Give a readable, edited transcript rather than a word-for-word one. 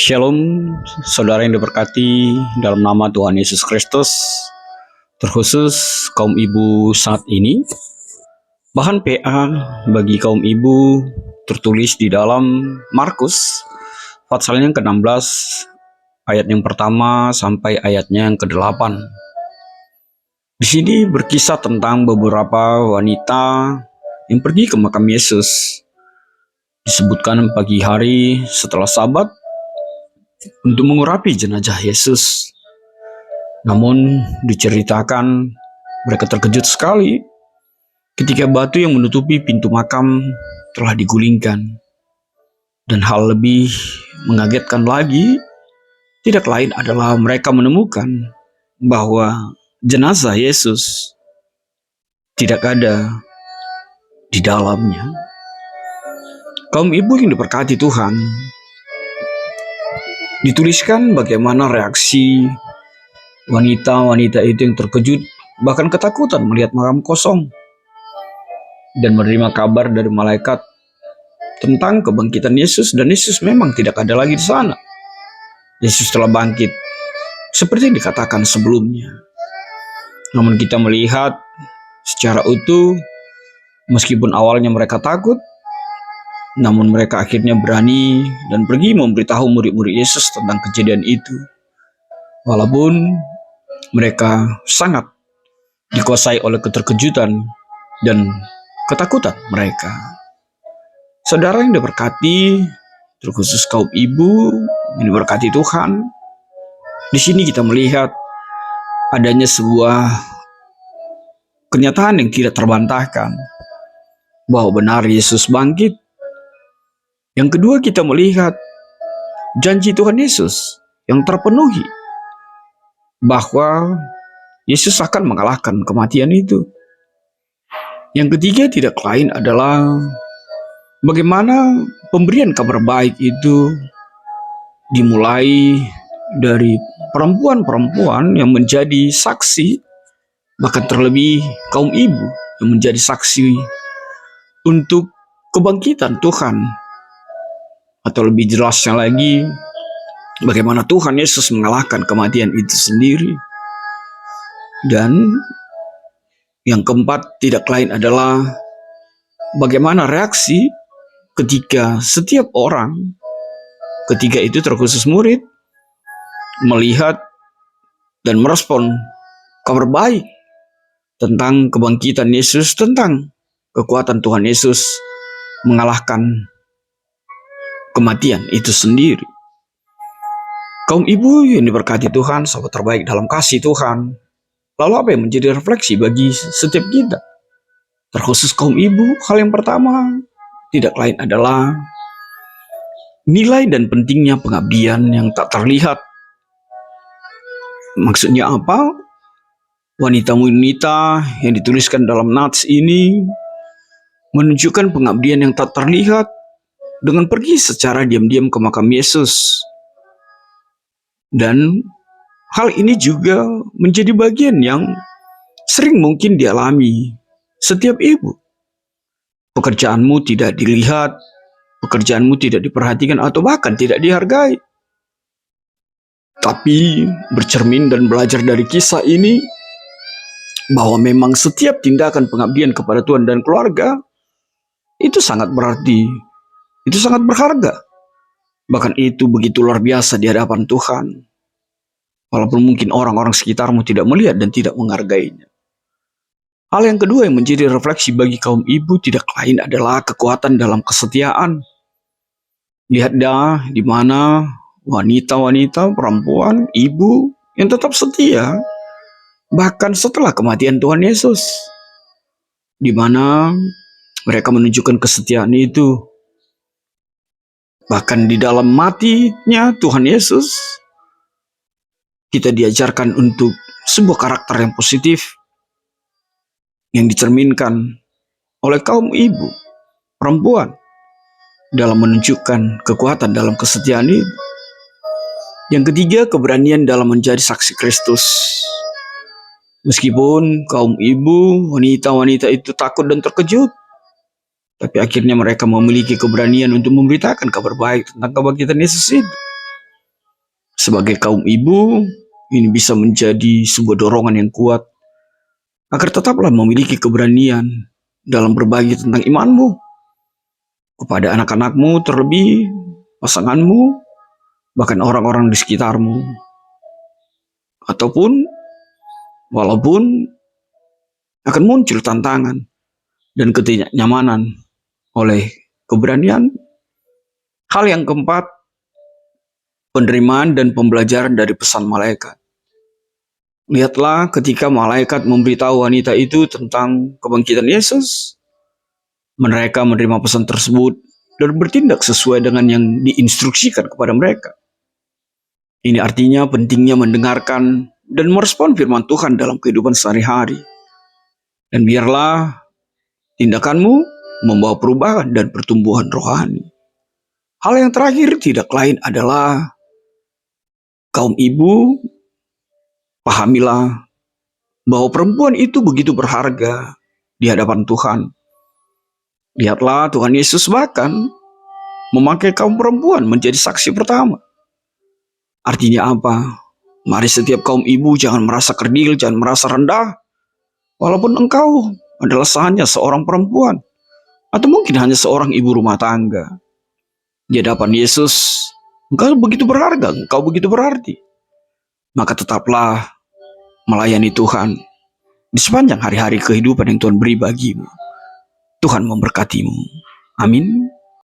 Shalom, saudara yang diberkati dalam nama Tuhan Yesus Kristus, terkhusus kaum ibu saat ini. Bahan PA bagi kaum ibu tertulis di dalam Markus, pasal yang ke-16, ayat yang pertama sampai ayatnya yang ke-8. Di sini berkisah tentang beberapa wanita yang pergi ke makam Yesus. Disebutkan pagi hari setelah Sabat untuk mengurapi jenazah Yesus. Namun diceritakan mereka terkejut sekali ketika batu yang menutupi pintu makam telah digulingkan. Dan hal lebih mengagetkan lagi, tidak lain adalah mereka menemukan bahwa jenazah Yesus tidak ada di dalamnya. Kaum ibu yang diberkati Tuhan, dituliskan bagaimana reaksi wanita-wanita itu yang terkejut, bahkan ketakutan melihat makam kosong, dan menerima kabar dari malaikat tentang kebangkitan Yesus, dan Yesus memang tidak ada lagi di sana. Yesus telah bangkit, seperti yang dikatakan sebelumnya. Namun kita melihat secara utuh, meskipun awalnya mereka takut, namun mereka akhirnya berani dan pergi memberitahu murid-murid Yesus tentang kejadian itu. Walaupun mereka sangat dikuasai oleh keterkejutan dan ketakutan mereka. Saudara yang diberkati, terkhusus kaum ibu yang diberkati Tuhan, di sini kita melihat adanya sebuah kenyataan yang tidak terbantahkan bahwa benar Yesus bangkit. Yang kedua, kita melihat janji Tuhan Yesus yang terpenuhi bahwa Yesus akan mengalahkan kematian itu. Yang ketiga tidak lain adalah bagaimana pemberian kabar baik itu dimulai dari perempuan-perempuan yang menjadi saksi, bahkan terlebih kaum ibu yang menjadi saksi untuk kebangkitan Tuhan. Atau lebih jelasnya lagi, bagaimana Tuhan Yesus mengalahkan kematian itu sendiri. Dan yang keempat tidak lain adalah bagaimana reaksi ketika setiap orang, ketika itu terkhusus murid, melihat dan merespon kabar baik tentang kebangkitan Yesus, tentang kekuatan Tuhan Yesus mengalahkan kematian itu sendiri. Kaum ibu yang diberkati Tuhan, sahabat terbaik dalam kasih Tuhan, lalu apa yang menjadi refleksi bagi setiap kita? Terkhusus kaum ibu, hal yang pertama tidak lain adalah nilai dan pentingnya pengabdian yang tak terlihat. Maksudnya apa? Wanita-wanita yang dituliskan dalam nats ini menunjukkan pengabdian yang tak terlihat dengan pergi secara diam-diam ke makam Yesus. Dan hal ini juga menjadi bagian yang sering mungkin dialami setiap ibu. Pekerjaanmu tidak dilihat, pekerjaanmu tidak diperhatikan, atau bahkan tidak dihargai. Tapi bercermin dan belajar dari kisah ini, bahwa memang setiap tindakan pengabdian kepada Tuhan dan keluarga itu sangat berarti, itu sangat berharga. Bahkan itu begitu luar biasa di hadapan Tuhan. Walaupun mungkin orang-orang sekitarmu tidak melihat dan tidak menghargainya. Hal yang kedua yang menjadi refleksi bagi kaum ibu tidak lain adalah kekuatan dalam kesetiaan. Lihat dah di mana wanita-wanita, perempuan, ibu yang tetap setia bahkan setelah kematian Tuhan Yesus. Di mana mereka menunjukkan kesetiaan itu. Bahkan di dalam matinya Tuhan Yesus, kita diajarkan untuk sebuah karakter yang positif yang dicerminkan oleh kaum ibu, perempuan, dalam menunjukkan kekuatan dalam kesetiaan itu. Yang ketiga, keberanian dalam menjadi saksi Kristus. Meskipun kaum ibu, wanita-wanita itu takut dan terkejut, tapi akhirnya mereka memiliki keberanian untuk memberitakan kabar baik tentang kebangkitan Yesus itu. Sebagai kaum ibu, ini bisa menjadi sebuah dorongan yang kuat agar tetaplah memiliki keberanian dalam berbagi tentang imanmu kepada anak-anakmu, terlebih pasanganmu, bahkan orang-orang di sekitarmu. Ataupun walaupun akan muncul tantangan dan ketidaknyamanan oleh keberanian. Hal yang keempat, penerimaan dan pembelajaran dari pesan malaikat. Lihatlah ketika malaikat memberitahu wanita itu tentang kebangkitan Yesus, mereka menerima pesan tersebut dan bertindak sesuai dengan yang diinstruksikan kepada mereka. Ini artinya pentingnya mendengarkan dan merespon firman Tuhan dalam kehidupan sehari-hari. Dan biarlah tindakanmu membawa perubahan dan pertumbuhan rohani. Hal yang terakhir tidak lain adalah kaum ibu, pahamilah bahwa perempuan itu begitu berharga di hadapan Tuhan. Lihatlah Tuhan Yesus bahkan memakai kaum perempuan menjadi saksi pertama. Artinya apa? Mari setiap kaum ibu jangan merasa kerdil, jangan merasa rendah. Walaupun engkau adalah hanya seorang perempuan, atau mungkin hanya seorang ibu rumah tangga. Di hadapan Yesus, engkau begitu berharga, engkau begitu berarti. Maka tetaplah melayani Tuhan di sepanjang hari-hari kehidupan yang Tuhan beri bagimu. Tuhan memberkatimu. Amin.